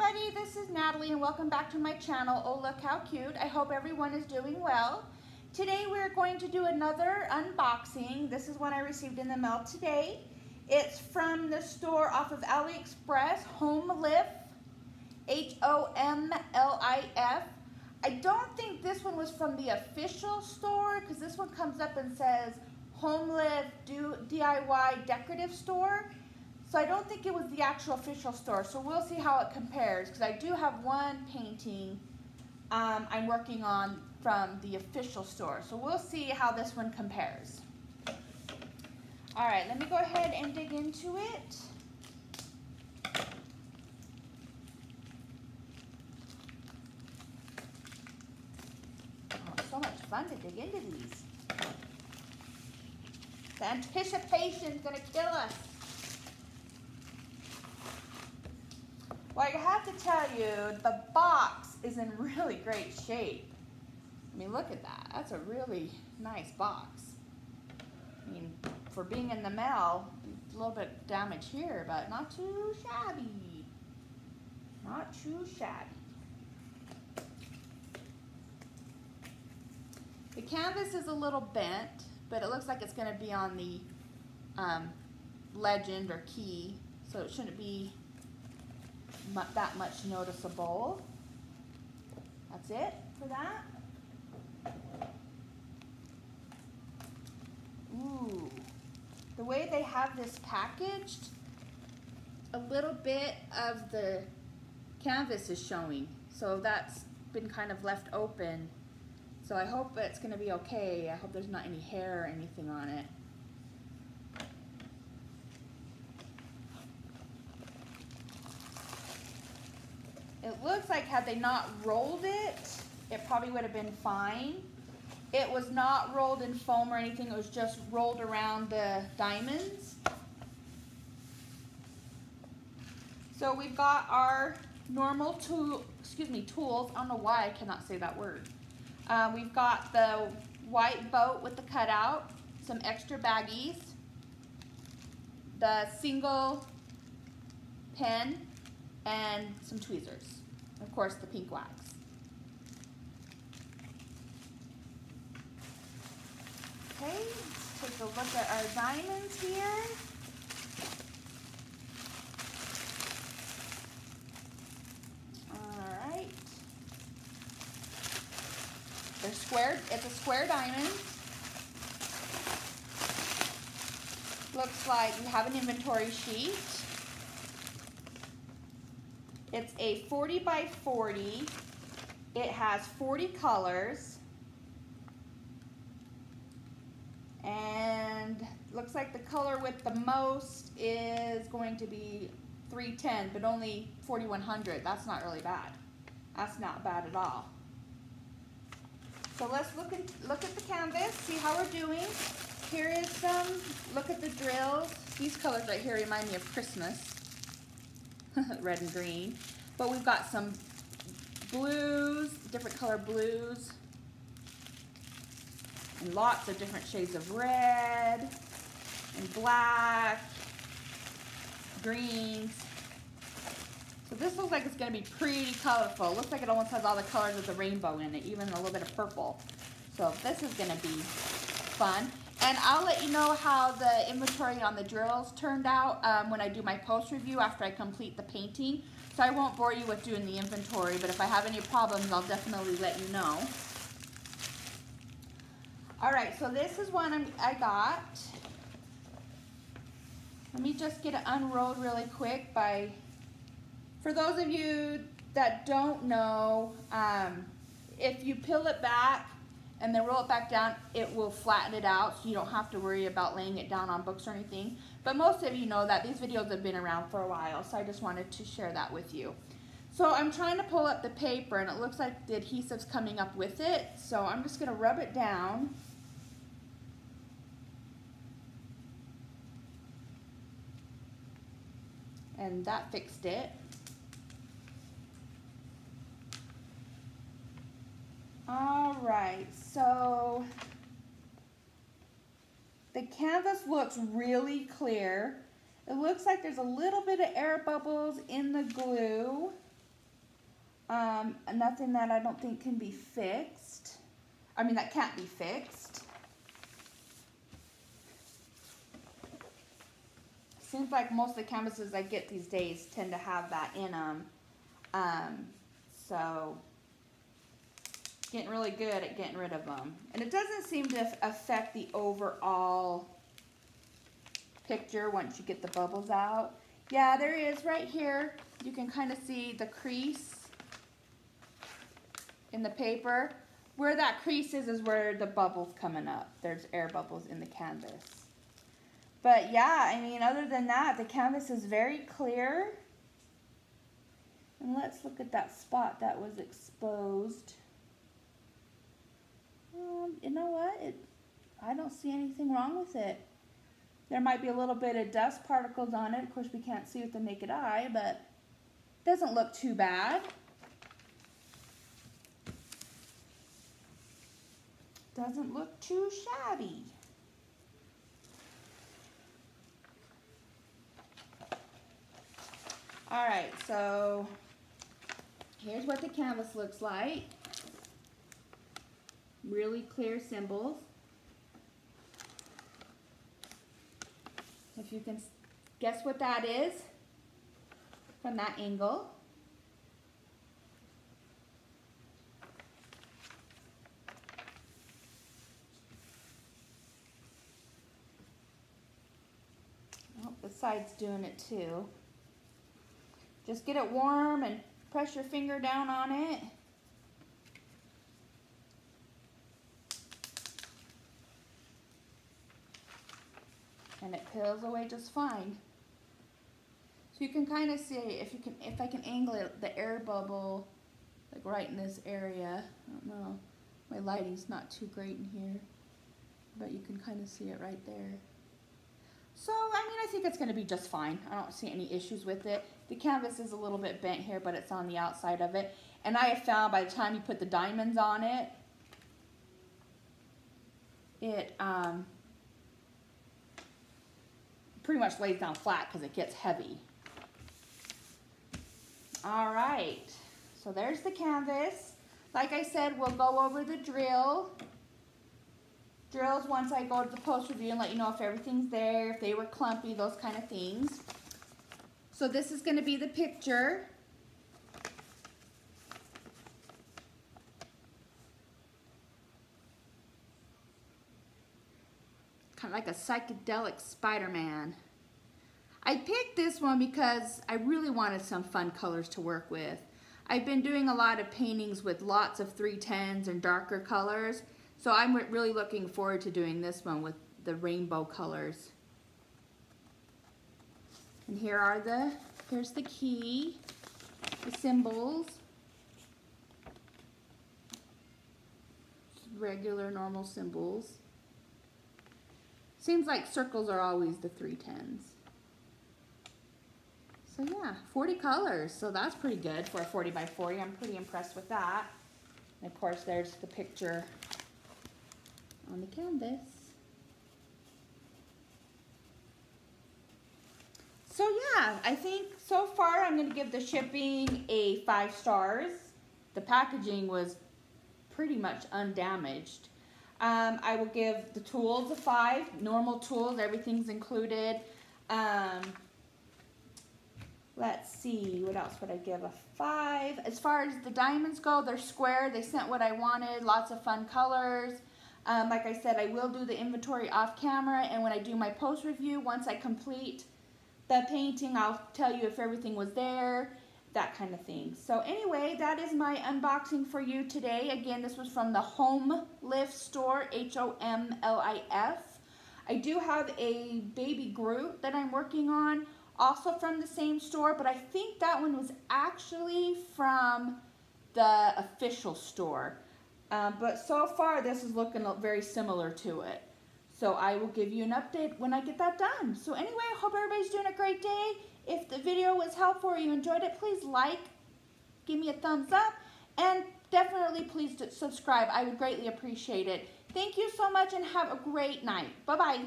everybody, this is Natalie and welcome back to my channel. Oh, look how cute. I hope everyone is doing well. Today we're going to do another unboxing. This is one I received in the mail today. It's from the store off of AliExpress, Homlif, H-O-M-L-I-F. I don't think this one was from the official store because this one comes up and says Homlif DIY Decorative Store. So I don't think it was the actual official store, so we'll see how it compares, because I do have one painting I'm working on from the official store. So we'll see how this one compares. All right, let me go ahead and dig into it. Oh, it's so much fun to dig into these. The anticipation's gonna kill us. Well, I have to tell you, the box is in really great shape. I mean, look at that. That's a really nice box. I mean, for being in the mail, a little bit damaged here, but not too shabby. Not too shabby. The canvas is a little bent, but it looks like it's going to be on the legend or key, so it shouldn't be that much noticeable. That's it for that. Ooh, the way they have this packaged, a little bit of the canvas is showing, so that's been kind of left open. So I hope it's going to be okay. I hope there's not any hair or anything on it. It looks like had they not rolled it, it probably would have been fine. It was not rolled in foam or anything. It was just rolled around the diamonds. So we've got our normal tools. I don't know why I cannot say that word. We've got the white boat with the cutout, some extra baggies, the single pen, and some tweezers. Of course, the pink wax. Okay, let's take a look at our diamonds here. All right. They're squared. It's a square diamond. Looks like we have an inventory sheet. It's a 40 by 40. It has 40 colors. And looks like the color with the most is going to be 310, but only 4100. That's not really bad. That's not bad at all. So let's look at the canvas, see how we're doing. Here is some, look at the drills. These colors right here remind me of Christmas. Red and green. But we've got some blues, different color blues, and lots of different shades of red and black, greens. So this looks like it's going to be pretty colorful. It looks like it almost has all the colors of the rainbow in it, even a little bit of purple. So this is going to be fun. And I'll let you know how the inventory on the drills turned out when I do my post review after I complete the painting. So I won't bore you with doing the inventory, but if I have any problems, I'll definitely let you know. All right, so this is one I got. Let me just get it unrolled really quick for those of you that don't know, if you peel it back and then roll it back down, it will flatten it out, so you don't have to worry about laying it down on books or anything. But most of you know that. These videos have been around for a while, so I just wanted to share that with you. So I'm trying to pull up the paper, and it looks like the adhesive's coming up with it, so I'm just going to rub it down. And that fixed it. All right, so the canvas looks really clear. It looks like there's a little bit of air bubbles in the glue. Nothing that I don't think can be fixed. I mean, that can't be fixed. Seems like most of the canvases I get these days tend to have that in them. So, getting really good at getting rid of them. And it doesn't seem to affect the overall picture once you get the bubbles out. Yeah, there is right here. You can kind of see the crease in the paper. Where that crease is where the bubble's coming up. There's air bubbles in the canvas. But yeah, I mean, other than that, the canvas is very clear. And let's look at that spot that was exposed. You know what? I don't see anything wrong with it. There might be a little bit of dust particles on it. Of course, we can't see with the naked eye, but it doesn't look too bad. Doesn't look too shabby. All right, so here's what the canvas looks like. Really clear symbols. If you can guess what that is from that angle. Oh, the side's doing it too. Just get it warm and press your finger down on it. And it peels away just fine. So you can kind of see if I can angle it, the air bubble, like right in this area. I don't know, my lighting's not too great in here, but you can kind of see it right there. So, I mean, I think it's going to be just fine. I don't see any issues with it. The canvas is a little bit bent here, but it's on the outside of it. And I have found by the time you put the diamonds on it, it pretty much lays down flat because it gets heavy. All right, so there's the canvas. Like I said, we'll go over the drills once I go to the post review and let you know if everything's there, if they were clumpy, those kind of things. So this is going to be the picture. Kind of like a psychedelic Spider-Man. I picked this one because I really wanted some fun colors to work with. I've been doing a lot of paintings with lots of 310s and darker colors. So I'm really looking forward to doing this one with the rainbow colors. And here's the key, the symbols. Regular, normal symbols. Seems like circles are always the 310s. So yeah, 40 colors, so that's pretty good for a 40 by 40. I'm pretty impressed with that. And of course, there's the picture on the canvas. So yeah, I think so far I'm going to give the shipping a 5 stars. The packaging was pretty much undamaged. I will give the tools a 5. Normal tools, everything's included. Let's see, what else would I give a 5? As far as the diamonds go, they're square. They sent what I wanted, lots of fun colors. Like I said, I will do the inventory off camera, and when I do my post review, once I complete the painting, I'll tell you if everything was there, that kind of thing. So anyway, that is my unboxing for you today. Again, this was from the Homlif store, Homlif. I do have a baby Groot that I'm working on, also from the same store, but I think that one was actually from the official store. But so far, this is looking very similar to it. So I will give you an update when I get that done. So anyway, I hope everybody's doing a great day. If the video was helpful or you enjoyed it, please like, give me a thumbs up, and definitely please subscribe. I would greatly appreciate it. Thank you so much and have a great night. Bye-bye.